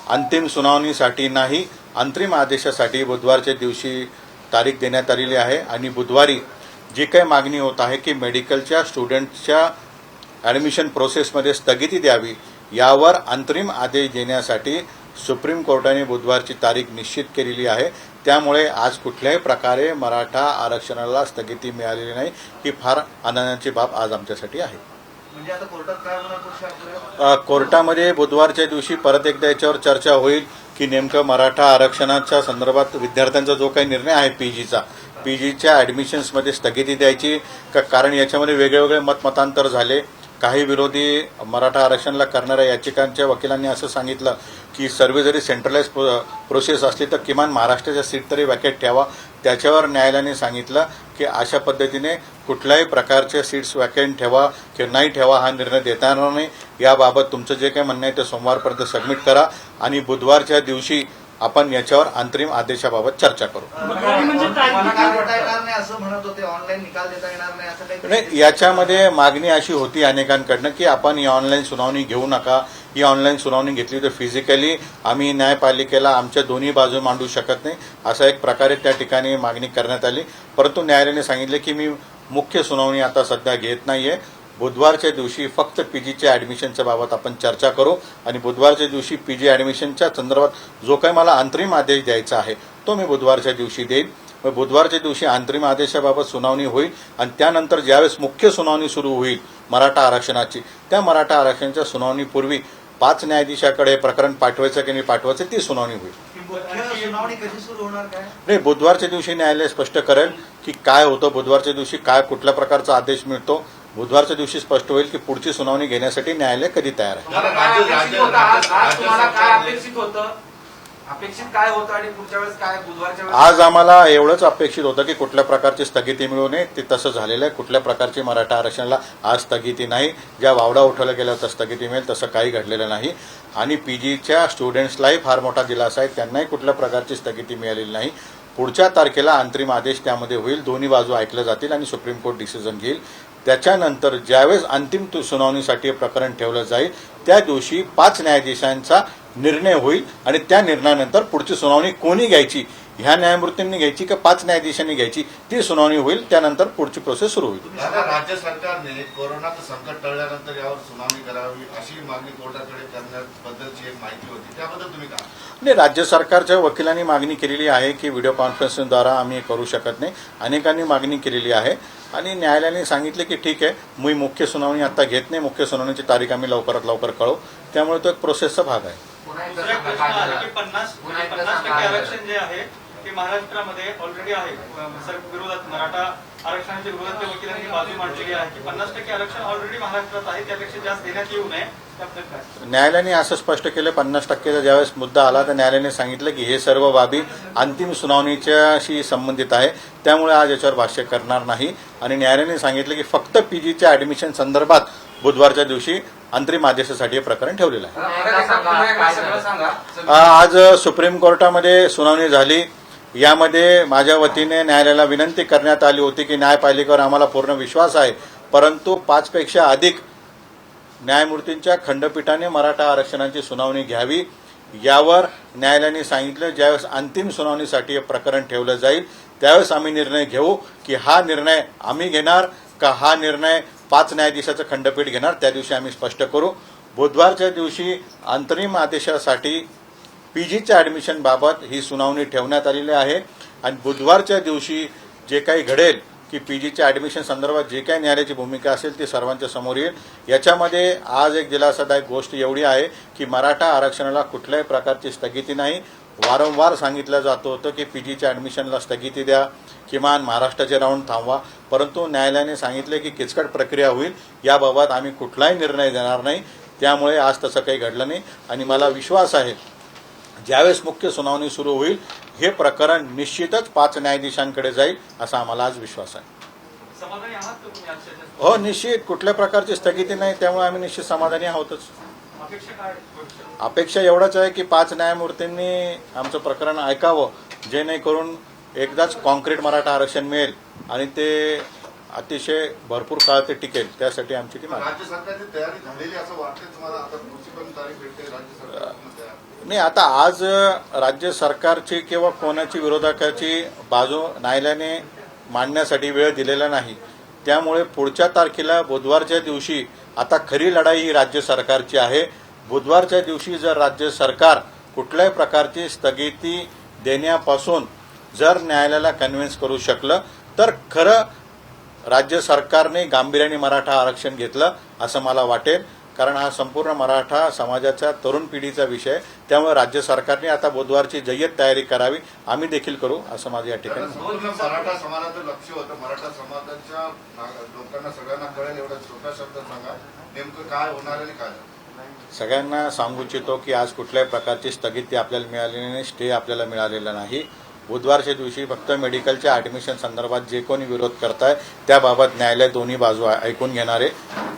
अंतिम सुनावणीसाठी नाही, अंतरिम आदेशासाठी बुधवारच्या दिवशी तारीख देण्यात आलेली आहे आणि बुधवारी जी काही मागणी होत आहे की मेडिकलच्या स्टुडंटच्या ॲडमिशन प्रोसेसमध्ये स्थगिती द्यावी यावर अंतरिम आदेश देण्यासाठी सुप्रीम कोर्टाने बुधवारची तारीख निश्चित केलेली आहे. त्यामुळे आज कुठल्याही प्रकारे मराठा आरक्षणाला स्थगिती मिळालेली नाही. ही फार आनंदाची बाब आज आमच्यासाठी आहे. म्हणजे आता कोर्टात काय होणार? कोर्टामध्ये बुधवारच्या दिवशी परत एकदा याच्यावर चर्चा होईल की नेमकं मराठा आरक्षणाच्या संदर्भात विद्यार्थ्यांचा जो काही निर्णय आहे पीजीच्या ॲडमिशन्समध्ये स्थगिती द्यायची का, कारण याच्यामध्ये वेगवेगळे मतमतांतर झाले. काही विरोधी मराठा आरक्षणाला करणाऱ्या याचिकांच्या वकिलांनी असं सांगितलं की सर्व जरी सेंट्रलाइज प्रोसेस असली तर किमान महाराष्ट्राच्या सीट तरी वॅकेट ठेवा. त्याच्यावर न्यायालयाने सांगितलं की अशा पद्धतीने कुठल्याही प्रकारचे सीट्स वॅकेंट ठेवा की नाही ठेवा हा निर्णय देता येणार नाही. याबाबत तुमचं जे काही म्हणणं आहे ते सोमवारपर्यंत सबमिट करा आणि बुधवारच्या दिवशी आपण याच्यावर अंतरिम आदेशाबाबत चर्चा करू. निकाल देता येणार नाही असं म्हणत होते, ऑनलाईन निकाल देता येणार नाही असं काही. नाही, याच्यामध्ये मागणी अशी होती अनेकांकडनं की आपण ही ऑनलाईन सुनावणी घेऊ नका. ही ऑनलाईन सुनावणी घेतली तर फिजिकली आम्ही न्यायपालिकेला आमच्या दोन्ही बाजू मांडू शकत नाही, असा एक प्रकारे त्या ठिकाणी मागणी करण्यात आली. परंतु न्यायालयाने सांगितले की मी मुख्य सुनावणी आता सध्या घेत नाहीये. बुधवारच्या दिवशी फक्त पीजीच्या ॲडमिशनच्या बाबत आपण चर्चा करू आणि बुधवारच्या दिवशी पीजी ॲडमिशनच्या संदर्भात जो काही मला अंतरिम आदेश द्यायचा आहे तो मी बुधवारच्या दिवशी देईन. मग बुधवारच्या दिवशी अंतरिम आदेशाबाबत सुनावणी होईल आणि त्यानंतर ज्यावेळेस मुख्य सुनावणी सुरू होईल मराठा आरक्षणाची, त्या मराठा आरक्षणाच्या सुनावणीपूर्वी 5 न्यायाधीशाकडे प्रकरण पाठवायचं की नाही पाठवायचं ती सुनावणी होईल. मुख्य सुनावणी कशी सुरू होणार काय? नाही, बुधवारच्या दिवशी न्यायालय स्पष्ट करेल की काय होतं, बुधवारच्या दिवशी काय कुठल्या प्रकारचा आदेश मिळतो. बुधवारच्या दिवशी स्पष्ट होईल की पुढची सुनावणी घेण्यासाठी न्यायालय कधी तयार आहे. अपेक्षित काय होतं आणि पुढच्या वेळेस काय बुधवारच्या वेळेस? आज आम्हाला एवढंच अपेक्षित होतं की कुठल्या प्रकारची स्थगिती मिळू नये, ते तसं झालेलं आहे. कुठल्या प्रकारची मराठा आरक्षणाला आज स्थगिती नाही. ज्या वावडा उठवल्या गेल्या होत्या स्थगिती मिळेल तसं काही घडलेलं नाही. आणि पीजीच्या स्टुडंट्सलाही फार मोठा दिलासा आहे, त्यांनाही कुठल्या प्रकारची स्थगिती मिळालेली नाही. पुढच्या तारखेला अंतरिम आदेश त्यामध्ये होईल, दोन्ही बाजू ऐकल्या जातील आणि सुप्रीम कोर्ट डिसिजन घेईल. त्याच्यानंतर ज्यावेळेस अंतिम सुनावणीसाठी हे प्रकरण ठेवलं जाईल त्या दिवशी 5 न्यायाधीशांचा निर्णय होईल आणि त्या निर्णयानंतर पुढची सुनावणी कोणी घ्यायची, ह्या न्यायमूर्तींनी घ्यायची का 5 न्यायाधीशांनी घ्यायची ती सुनावणी होईल. त्यानंतर पुढची प्रोसेस सुरू होईल. राज्य सरकारने कोरोनाचं संकट टळल्यानंतर यावर सुनावणी करावी अशी मागणी कोर्टाकडे करण्याबद्दलची एक माहिती होती, त्याबद्दल तुम्ही काय? नाही, राज्य सरकारच्या वकिलांनी मागणी केलेली आहे की व्हिडिओ कॉन्फरन्सिंगद्वारा आम्ही करू शकत नाही. अनेकांनी मागणी केलेली आहे आणि न्यायालयाने सांगितले की ठीक आहे, मी मुख्य सुनावणी आता घेत नाही, मुख्य सुनावणीची तारीख आम्ही लवकरात लवकर कळवू. त्यामुळे तो एक प्रोसेसचा भाग आहे. दुसरा एक प्रश्न आहे की 50% आरक्षण जे आहे ते महाराष्ट्रामध्ये ऑलरेडी आहे. विरोधात मराठा आरक्षणाच्या विरोधात वकिलांनी बाजू मांडलेली आहे की 50% आरक्षण ऑलरेडी महाराष्ट्रात आहे, त्यापेक्षा जास्त देण्यात येऊ नये. त्याबद्दल काय? न्यायालयाने असं स्पष्ट केलं 50%चा ज्यावेळेस मुद्दा आला तर न्यायालयाने सांगितलं की हे सर्व बाबी अंतिम सुनावणीच्याशी संबंधित आहे, त्यामुळे आज याच्यावर भाष्य करणार नाही. आणि न्यायालयाने सांगितलं की फक्त पीजीच्या ॲडमिशन संदर्भात बुधवारच्या दिवशी अंतरिम आदेशासाठी हे प्रकरण ठेवलेलं आहे. आज सुप्रीम कोर्टामध्ये सुनावणी झाली. यामध्ये माझ्या वतीने न्यायालयाला विनंती करण्यात आली होती की न्यायपालिकेवर आम्हाला पूर्ण विश्वास आहे, परंतु 5 पेक्षा अधिक न्यायमूर्तींच्या खंडपीठाने मराठा आरक्षणाची सुनावणी घ्यावी. यावर न्यायालयाने सांगितलं ज्यावेळेस अंतिम सुनावणीसाठी हे प्रकरण ठेवलं जाईल त्यावेळेस आम्ही निर्णय घेऊ की हा निर्णय आम्ही घेणार का हा निर्णय 5 न्यायाधीशाचं खंडपीठ घेणार, त्या दिवशी आम्ही स्पष्ट करू. बुधवारच्या दिवशी अंतरिम आदेशासाठी पीजीच्या ॲडमिशनबाबत ही सुनावणी ठेवण्यात आलेली आहे आणि बुधवारच्या दिवशी जे काही घडेल की पीजीच्या ॲडमिशन संदर्भात जे काही न्यायालयाची भूमिका असेल ती सर्वांच्या समोर येईल. याच्यामध्ये आज एक दिलासादायक गोष्ट एवढी आहे की मराठा आरक्षणाला कुठल्याही प्रकारची स्थगिती नाही. वारंवार सांगितलं जात होतं की पीजीच्या ॲडमिशनला स्थगिती द्या, किमान महाराष्ट्राचे राऊंड थांबवा, परंतु न्यायालयाने सांगितले की किचकट प्रक्रिया होईल, याबाबत आम्ही कुठलाही निर्णय देणार नाही. त्यामुळे आज तसं काही घडलं नाही आणि मला विश्वास आहे ज्यावेळेस मुख्य सुनावणी सुरू होईल हे प्रकरण निश्चितच 5 न्यायाधीशांकडे जाईल असा आम्हाला आज विश्वास आहे. समाधानी आहात का तुम्ही आजच्या? हो, निश्चित कुठल्या प्रकारची स्थगिती नाही, त्यामुळे आम्ही निश्चित समाधानी आहोतच. अपेक्षा काय भविष्यात? अपेक्षा एवढंच आहे की 5 न्यायमूर्तींनी आमचं प्रकरण ऐकावं, जेणेकरून एकदाच कॉन्क्रीट मराठा आरक्षण मिळेल आणि ते अतिशय भरपूर काळ ते टिकेल, त्यासाठी आमची ती मागणी. राज्य सरकारची तयारी झालेली असं वाटते तुम्हाला? आता पुढची पण तारीख भेटते राज्य सरकार नाही, आता आज राज्य सरकारची किंवा कोणाची विरोधकाची बाजू न्यायालयाने मांडण्यासाठी वेळ दिलेला नाही. त्यामुळे पुढच्या तारखेला बुधवारच्या दिवशी आता खरी लढाई ही राज्य सरकारची आहे. बुधवारच्या दिवशी जर राज्य सरकार कुठल्याही प्रकारची स्थगिती देण्यापासून जर न्यायालयाला कन्व्हिन्स करू शकलं तर खरं राज्य सरकारने गांभीर्याने मराठा आरक्षण घेतलं असं मला वाटेल, कारण हा संपूर्ण मराठा समाजाच्या तरुण पिढीचा विषय. त्यामुळे राज्य सरकारने आता बुधवारची जय्यत तयारी करावी, आम्ही देखील करू असं माझं या ठिकाणी. मराठा समाजाचं लक्ष होतं. मराठा समाजाच्या लोकांना सगळ्यांना कळेल एवढा छोटा शब्द सांगा, नेमकं काय होणार आणि काय? सगळ्यांना सांगू इच्छितो की आज कुठल्याही प्रकारची स्थगिती आपल्याला मिळालेली नाही, स्टे आपल्याला मिळालेला नाही. बुधवारच्या दिवशी फक्त मेडिकलच्या ॲडमिशन संदर्भात जे कोणी विरोध करताय त्याबाबत न्यायालय दोन्ही बाजू ऐकून घेणार आहे.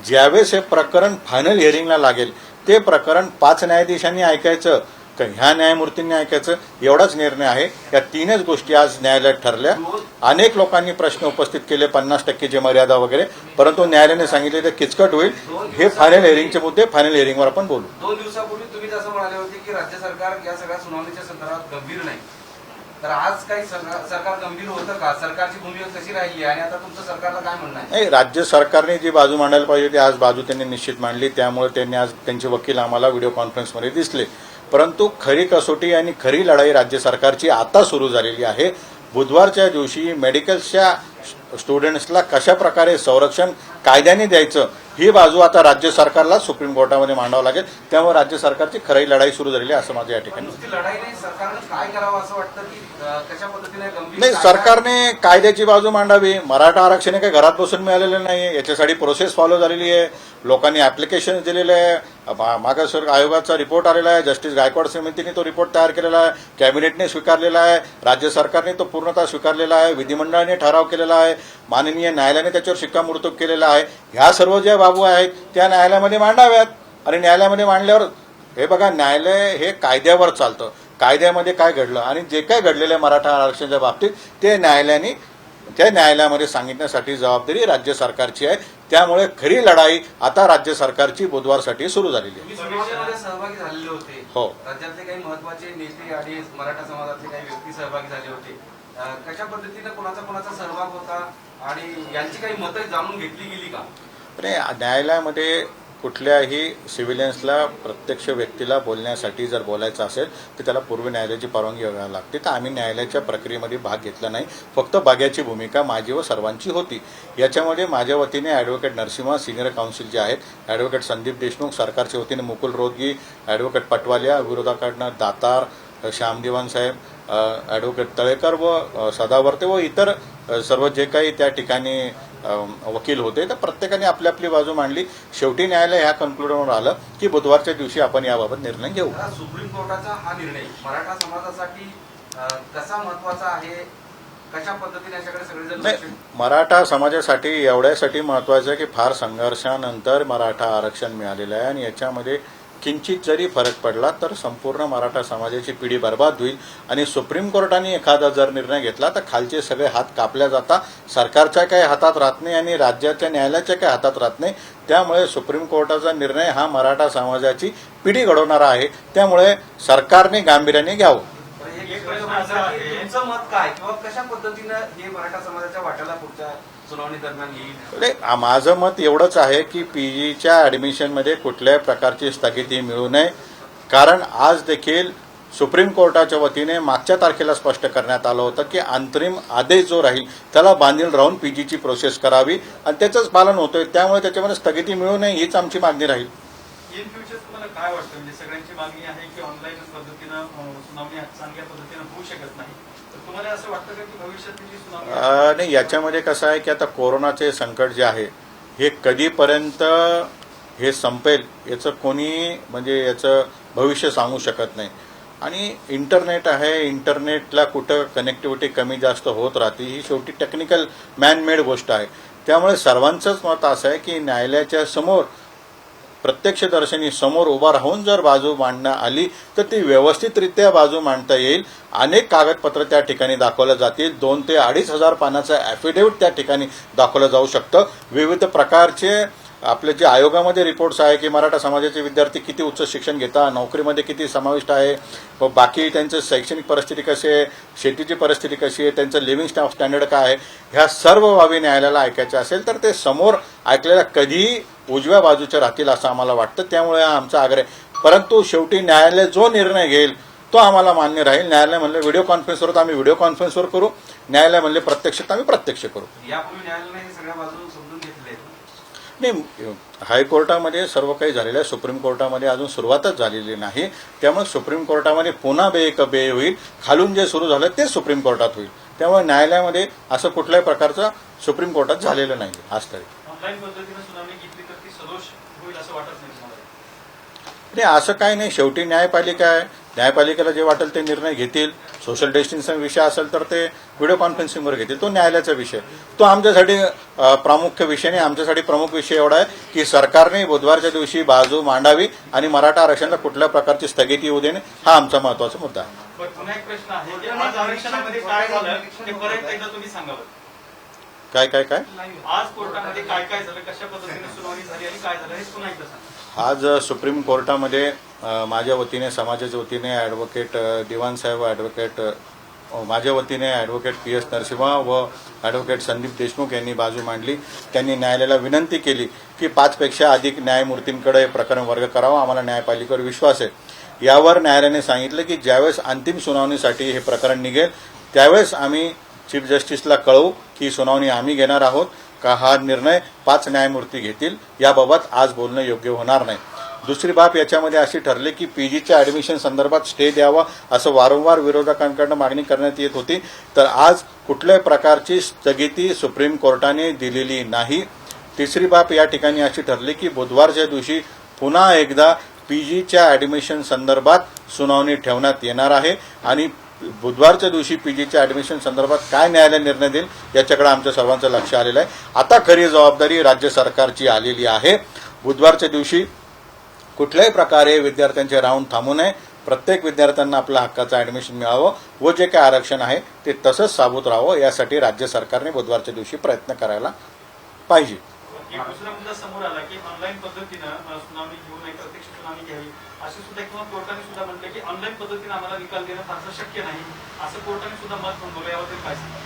ज्यावेळेस हे प्रकरण फायनल हिअरिंगला लागेल ते प्रकरण 5 न्यायाधीशांनी ऐकायचं ह्या न्यायमूर्तींनी ऐकायचं एवढाच निर्णय आहे. या तीनच गोष्टी आज न्यायालयात ठरल्या. अनेक लोकांनी प्रश्न उपस्थित केले 50%ची मर्यादा वगैरे, परंतु न्यायालयाने सांगितले ते किचकट होईल. हे फायनल हिअरिंगचे मुद्दे फायनल हिअरिंगवर आपण बोलू. 2 दिवसापूर्वी तुम्ही जसं म्हणाले होते की राज्य सरकार या सगळ्या सुनावणीच्या संदर्भात गंभीर नाही, तर आज काही सरकार गंभीर होतं का? सरकारची भूमिका कशी राहिली आणि आता तुमचं सरकारला काय म्हणणं आहे? नाही, राज्य सरकारने जी बाजू मांडायला पाहिजे ती आज बाजू त्यांनी निश्चित मांडली. त्यामुळे त्यांनी आज त्यांचे वकील आम्हाला व्हिडिओ कॉन्फरन्समध्ये दिसले. परंतु खरी कसोटी आणि खरी लढाई राज्य सरकारची आता सुरू झालेली आहे. बुधवारच्या दिवशी मेडिकलच्या स्टुडंट्सला कशा प्रकारे संरक्षण कायद्याने द्यायचं ही बाजू आता राज्य सरकारला सुप्रीम कोर्टामध्ये मांडावं लागेल. त्यामुळे राज्य सरकारची खरी लढाई सुरू झालेली आहे असं माझं या ठिकाणी. नुसती लढाई नाही, सरकारनं काय करावं असं वाटतं की कशा पद्धतीने गंभीर नाही, सरकारने कायद्याची बाजू मांडावी. मराठा आरक्षण काही घरात बसून मिळालेलं नाही. याच्यासाठी प्रोसेस फॉलो झालेली आहे. लोकांनी ऍप्लिकेशन दिलेले आहे. मागासवर्ग आयोगाचा रिपोर्ट आलेला आहे. जस्टिस गायकवाड समितीने तो रिपोर्ट तयार केलेला आहे. कॅबिनेटने स्वीकारलेला आहे. राज्य सरकारने तो पूर्णतः स्वीकारलेला आहे. विधिमंडळाने ठराव केलेला आहे. माननीय न्यायालयाने त्याच्यावर शिक्कामोर्तब केलेला आहे. ह्या सर्व ज्या बाबू आहेत त्या न्यायालयामध्ये मांडाव्यात. आणि न्यायालयामध्ये मांडल्यावर हे बघा, न्यायालय हे कायद्यावर चालतं. कायद्यामध्ये काय घडलं आणि जे काय घडलेलं आहे मराठा आरक्षणाच्या बाबतीत ते त्या न्यायालयामध्ये सांगितण्यासाठी जबाबदारी राज्य सरकारची आहे. त्यामुळे खरी लढाई आता राज्य सरकारची बुधवारसाठी सुरू झालेली आहे. सुनावणीमध्ये सहभागी झालेले होते. हो. राज्यातले काही महत्वाचे नेते आणि मराठा समाजातले काही व्यक्ती सहभागी झाले होते. कशा पद्धतीने कोणाचा सहभाग होता आणि यांची काही मतं जाणून घेतली गेली का? नाही, न्यायालयामध्ये कुठल्याही सिव्हिलियन्सला प्रत्यक्ष व्यक्तीला बोलण्यासाठी जर बोलायचं असेल तर त्याला पूर्व न्यायालयाची परवानगी घ्यावी लागते. तर आम्ही न्यायालयाच्या प्रक्रियेमध्ये भाग घेतला नाही. फक्त भाग्याची भूमिका माझी व सर्वांची होती. याच्यामध्ये माझ्या वतीने ॲडव्होकेट नरसिंहा, सिनियर काउन्सिल जे आहेत, ॲडव्होकेट संदीप देशमुख, सरकारच्या वतीने मुकुल रोदगी, ॲडव्होकेट पटवालिया, विरोधाकडनं दातार, श्यामदिवान साहेब, ॲडव्होकेट तळेकर व सदावर्ते व इतर सर्व जे काही त्या ठिकाणी वकील होते, तर प्रत्येकाने आपली आपली बाजू मांडली. शेवटी न्यायालय ह्या कन्क्लुजनवर आलं की बुधवारच्या दिवशी आपण याबाबत निर्णय घेऊ. सुप्रीम कोर्टाचा हा निर्णय मराठा समाजासाठी कसा महत्वाचा आहे? कशा पद्धतीने याच्याकडे सगळेजण नाही, मराठा समाजासाठी एवढ्यासाठी महत्वाचं आहे की फार संघर्षानंतर मराठा आरक्षण मिळालेलं आहे आणि याच्यामध्ये किंचित जरी फरक पडला तर संपूर्ण मराठा समाजाची पिढी बर्बाद होईल. आणि सुप्रीम कोर्टाने एखादा जर निर्णय घेतला तर खालचे सगळे हात कापल्या जातात. सरकारच्या काही हातात राहत नाही आणि राज्याच्या न्यायालयाच्या काही हातात राहत नाही. त्यामुळे सुप्रीम कोर्टाचा निर्णय हा मराठा समाजाची पिढी घडवणारा आहे. त्यामुळे सरकारने गांभीर्याने घ्यावं. तुमचं मत काय किंवा कशा पद्धतीनं हे मराठा समाजाच्या वाट्याला पुढच्या सुनावणी दरम्यान येईल? माझं मत एवढंच आहे की पीजीच्या ऍडमिशनमध्ये कुठल्याही प्रकारची स्थगिती मिळू नये. कारण आज देखील सुप्रीम कोर्टाच्या वतीने मागच्या तारखेला स्पष्ट करण्यात आलं होतं की अंतरिम आदेश जो राहील त्याला बांधील राहून पीजीची प्रोसेस करावी आणि त्याचंच पालन होतंय. त्यामुळे त्याच्यामध्ये स्थगिती मिळू नये हीच आमची मागणी राहील. इन फ्युचर तुम्हाला काय वाटतं, म्हणजे सगळ्यांची मागणी आहे की ऑनलाईन पद्धतीनं सुनावणी चांगल्या पद्धतीनं होऊ शकत नाही, तर तुम्हाला असं वाटतं का की भविष्यात जी सुनावणी नाही, याच्यामध्ये कसं आहे की आता कोरोनाचे संकट जे आहे हे कधीपर्यंत हे संपेल याचं कोणी म्हणजे याचं भविष्य सांगू शकत नाही. आणि इंटरनेट आहे, इंटरनेटला कुठं कनेक्टिव्हिटी कमी जास्त होत राहते, ही शेवटी टेक्निकल मॅनमेड गोष्ट आहे. त्यामुळे सर्वांचंच मत असं आहे की न्यायालयाच्या समोर प्रत्यक्षदर्शनी समोर उभा राहून जर बाजू मांडण्यात आली तर ती व्यवस्थितरित्या बाजू मांडता येईल. अनेक कागदपत्र त्या ठिकाणी दाखवल्या जातील. 2 ते 2,500 पानाचं ॲफिडेव्हिट त्या ठिकाणी दाखवलं जाऊ शकतं. विविध प्रकारचे आपले जे आयोगामध्ये रिपोर्ट्स आहे की मराठा समाजाचे विद्यार्थी किती उच्च शिक्षण घेतात, नोकरीमध्ये किती समाविष्ट आहे, व बाकी त्यांचं शैक्षणिक परिस्थिती कशी आहे, शेतीची परिस्थिती कशी आहे, त्यांचं लिव्हिंग स्टँडर्ड काय आहे, ह्या सर्व बाबी न्यायालयाला ऐकायच्या असेल तर ते समोर ऐकलेल्या कधीही उजव्या बाजूच्या राहतील असं आम्हाला वाटतं. त्यामुळे आमचा आग्रह. परंतु शेवटी न्यायालय जो निर्णय घेईल तो आम्हाला मान्य राहील. न्यायालय म्हणले व्हिडिओ कॉन्फरन्सवर तर आम्ही व्हिडिओ कॉन्फरन्सवर करू. न्यायालय म्हणले प्रत्यक्षात आम्ही प्रत्यक्ष करू. यापूर्वी न्यायालयाने सगळ्या बाजू समजून घेतले नाही, हायकोर्टामध्ये सर्व काही झालेलं आहे. सुप्रीम कोर्टामध्ये अजून सुरुवातच झालेली नाही. त्यामुळे सुप्रीम कोर्टामध्ये पुन्हा बे होईल. खालून जे सुरू झालं ते सुप्रीम कोर्टात होईल. त्यामुळे न्यायालयामध्ये असं कुठल्याही प्रकारचं सुप्रीम कोर्टात झालेलं नाही आज तरी. ऑनलाईन पद्धतीनं सुनावणी घेतली तर ती सदोष होईल असं वाटत नाही तुम्हाला? नाही, असं काही नाही. शेवटी न्यायपालिका आहे. न्यायपालिकेला जे वाटेल ते निर्णय घेतील. सोशल डिस्टन्सिंग विषय असेल तर ते व्हिडिओ कॉन्फरन्सिंगवर घेतील, तो न्यायालयाचा विषय. तो आमच्यासाठी प्रामुख्य विषय नाही. आमच्यासाठी प्रमुख विषय एवढा आहे की सरकारने बुधवारच्या दिवशी बाजू मांडावी आणि मराठा आरक्षणाला कुठल्या प्रकारची स्थगिती येऊ देणे हा आमचा महत्त्वाचा मुद्दा आहे. पण पुन्हा एक प्रश्न आहे की आज आरक्षणामध्ये काय झालं ते परत एकदा तुम्ही सांगावं. काय आज कोर्टामध्ये काय काय झालं, कशा पद्धतीने सुनावणी झाली आणि काय झालं हे पुन्हा एकदा सांगा. आज सुप्रीम कोर्टामध्ये माझ्या वतीने, समाजाच्या वतीने ॲडव्होकेट दिवाणसाहेब, माझ्या वतीने ॲडव्होकेट PS नरसिंहा व ॲडव्होकेट संदीप देशमुख यांनी बाजू मांडली. त्यांनी न्यायालयाला विनंती केली की 5 पेक्षा अधिक न्यायमूर्तींकडे हे प्रकरण वर्ग करावं. आम्हाला न्यायपालिकेवर विश्वास आहे. यावर न्यायालयाने सांगितलं की ज्यावेळेस अंतिम सुनावणीसाठी हे प्रकरण निघेल त्यावेळेस आम्ही चीफ जस्टिसला कळवू की सुनावणी आम्ही घेणार आहोत का हा निर्णय 5 न्यायमूर्ती घेतील. याबाबत आज बोलणं योग्य होणार नाही. दुसरी बाब याच्यामध्ये अशी ठरली की PGच्या ॲडमिशन संदर्भात स्टे द्यावा असं वारंवार विरोधकांकडून मागणी करण्यात येत होती. तर आज कुठल्याही प्रकारची स्थगिती सुप्रीम कोर्टाने दिलेली नाही. तिसरी बाब या ठिकाणी अशी ठरली की बुधवारच्या दिवशी पुन्हा एकदा PGच्या ॲडमिशन संदर्भात सुनावणी ठेवण्यात येणार आहे आणि बुधवारच्या दिवशी PGच्या ॲडमिशन संदर्भात काय न्यायालय निर्णय देईल याच्याकडे आमच्या सर्वांचं लक्ष आलेलं आहे. आता खरी जबाबदारी राज्य सरकारची आलेली आहे. बुधवारच्या दिवशी कुठल्याही प्रकारे विद्यार्थ्यांचे राऊंड थांबू नये. प्रत्येक विद्यार्थ्यांना आपल्या हक्काचं ॲडमिशन मिळावं व जे काही आरक्षण आहे ते तसंच साबूत राहावं यासाठी राज्य सरकारने बुधवारच्या दिवशी प्रयत्न करायला पाहिजे. एक दुसरा मुद्दा समोर आला की ऑनलाईन पद्धतीनं सुनावणी घेऊ नये, प्रत्यक्ष सुनावणी घ्यावी असे सुद्धा किंवा कोर्टाने सुद्धा म्हटलं की ऑनलाईन पद्धतीने आम्हाला निकाल देणं फारसं शक्य नाही असं कोर्टाने सुद्धा मत नोंदवलं. याबद्दल काय सांगा.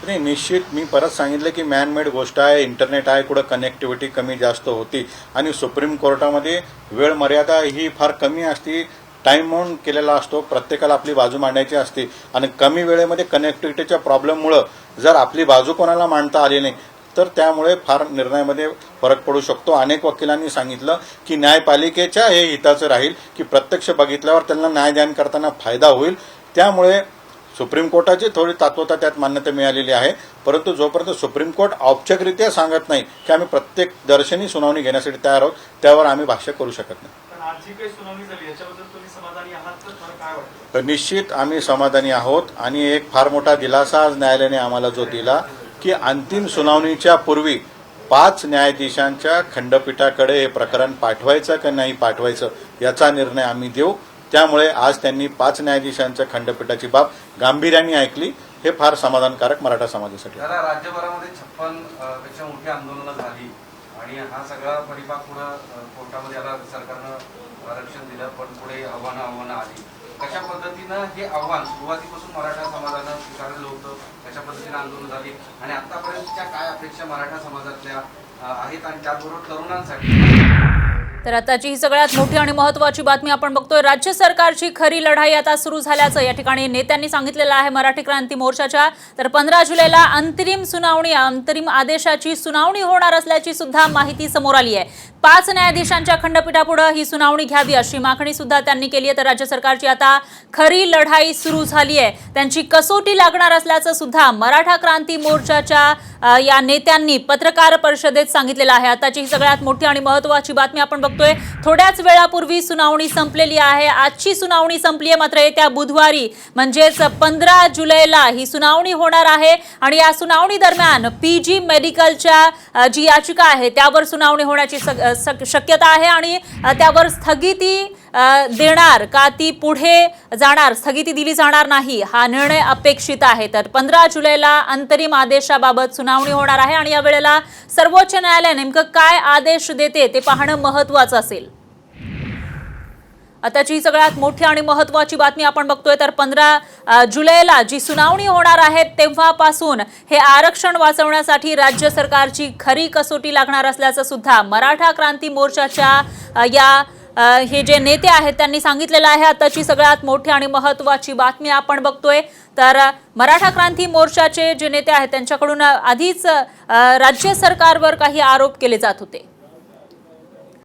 नाही, निश्चित मी परत सांगितलं की मॅनमेड गोष्ट आहे. इंटरनेट आहे, कुठं कनेक्टिव्हिटी कमी जास्त होती आणि सुप्रीम कोर्टामध्ये वेळ मर्यादा ही फार कमी असते. टाईम म्हणून केलेला असतो. प्रत्येकाला आपली बाजू मांडायची असते आणि कमी वेळेमध्ये कनेक्टिव्हिटीच्या प्रॉब्लेममुळं जर आपली बाजू कोणाला मांडता आली नाही तर त्यामुळे फार निर्णयामध्ये फरक पडू शकतो. अनेक वकिलांनी सांगितलं की न्यायपालिकेच्या हे हिताचं राहील की प्रत्यक्ष बघितल्यावर त्यांना न्यायदान करताना फायदा होईल. त्यामुळे सुप्रीम कोर्टाची थोडी तात्वता त्यात मान्यता मिळालेली आहे. परंतु जोपर्यंत सुप्रीम कोर्ट औपचारिकरित्या सांगत नाही की आम्ही प्रत्येक दर्शनी सुनावणी घेण्यासाठी तयार आहोत त्यावर आम्ही भाष्य करू शकत नाही. पण आज जी काही सुनावणी झाली याच्याबद्दल तुम्ही समाधानी आहात तर तुम्हाला काय वाटतं. निश्चित आम्ही समाधानी आहोत आणि एक फार मोठा दिलासा आज न्यायालयाने आम्हाला जो दिला की अंतिम सुनावणीच्या पूर्वी 5 न्यायाधीशांच्या खंडपीठाकडे हे प्रकरण पाठवायचं का नाही पाठवायचं याचा निर्णय आम्ही देऊ. त्यामुळे आज त्यांनी 5 न्यायाधीशांच्या खंडपीठाची बाब गांभीर्याने ऐकली. हे फार समाधानकारक मराठा समाजासाठी. त्याला राज्यभरामध्ये 56 पेक्षा मोठी आंदोलनं झाली आणि हा सगळा परिपाक पुढं कोर्टामध्ये आला. सरकारनं आरक्षण दिलं पण पुढे आव्हानं आली. कशा पद्धतीनं हे आव्हान सुरुवातीपासून मराठा समाजानं स्वीकारलेलं होतं, कशा पद्धतीनं आंदोलन झाली आणि आतापर्यंतच्या काय अपेक्षा मराठा समाजातल्या आहेत आणि त्याचबरोबर तरुणांसाठी. तर आताची ही सगळ्यात मोठी आणि महत्त्वाची बातमी आपण बघतोय. राज्य सरकारची खरी लढाई आता सुरू झाल्याचं या ठिकाणी नेत्यांनी सांगितलेलं आहे मराठी क्रांती मोर्चाच्या. तर 15 जुलैला अंतरिम आदेशाची सुनावणी होणार असल्याची सुद्धा माहिती समोर आली आहे. 5 न्यायाधीशांच्या खंडपीठापुढे ही सुनावणी घ्यावी अशी मागणी सुद्धा त्यांनी केली आहे. तर राज्य सरकारची आता खरी लढाई सुरू झाली आहे. त्यांची कसोटी लागणार असल्याचं सुद्धा मराठा क्रांती मोर्चाच्या या नेत्यांनी पत्रकार परिषदेत सांगितलेलं आहे. आताची ही सगळ्यात मोठी आणि महत्त्वाची बातमी आपण बघतोय. थोड्याच वेळापूर्वी सुनावणी संपलेली आहे. आजची सुनावणी संपली आहे, मात्र येत्या बुधवारी म्हणजेच 15 जुलैला ही सुनावणी होणार आहे आणि या सुनावणी दरम्यान PG मेडिकलच्या जी याचिका आहे त्यावर सुनावणी होण्याची शक्यता आहे आणि त्यावर स्थगिती देणार का ती पुढे जाणार, स्थगिती दिली जाणार नाही हा निर्णय अपेक्षित आहे. तर 15 जुलैला अंतरिम आदेशाबाबत सुनावणी होणार आहे आणि या वेळेला सर्वोच्च न्यायालय नेमकं काय आदेश देते ते पाहणं महत्त्वाचं असेल. आताची सगळ्यात मोठी आणि महत्त्वाची बातमी आपण बघतोय. तर 15 जुलैला जी सुनावणी होणार आहे तेव्हापासून हे आरक्षण वाचवण्यासाठी राज्य सरकारची खरी कसोटी लागणार असल्याचं सुद्धा मराठा क्रांती मोर्चाच्या हे जे नेते आहेत त्यांनी सांगितलेलं आहे. आताची सगळ्यात मोठी आणि महत्त्वाची बातमी आपण बघतोय. तर मराठा क्रांती मोर्चाचे जे नेते आहेत त्यांच्याकडून आधीच राज्य सरकारवर काही आरोप केले जात होते.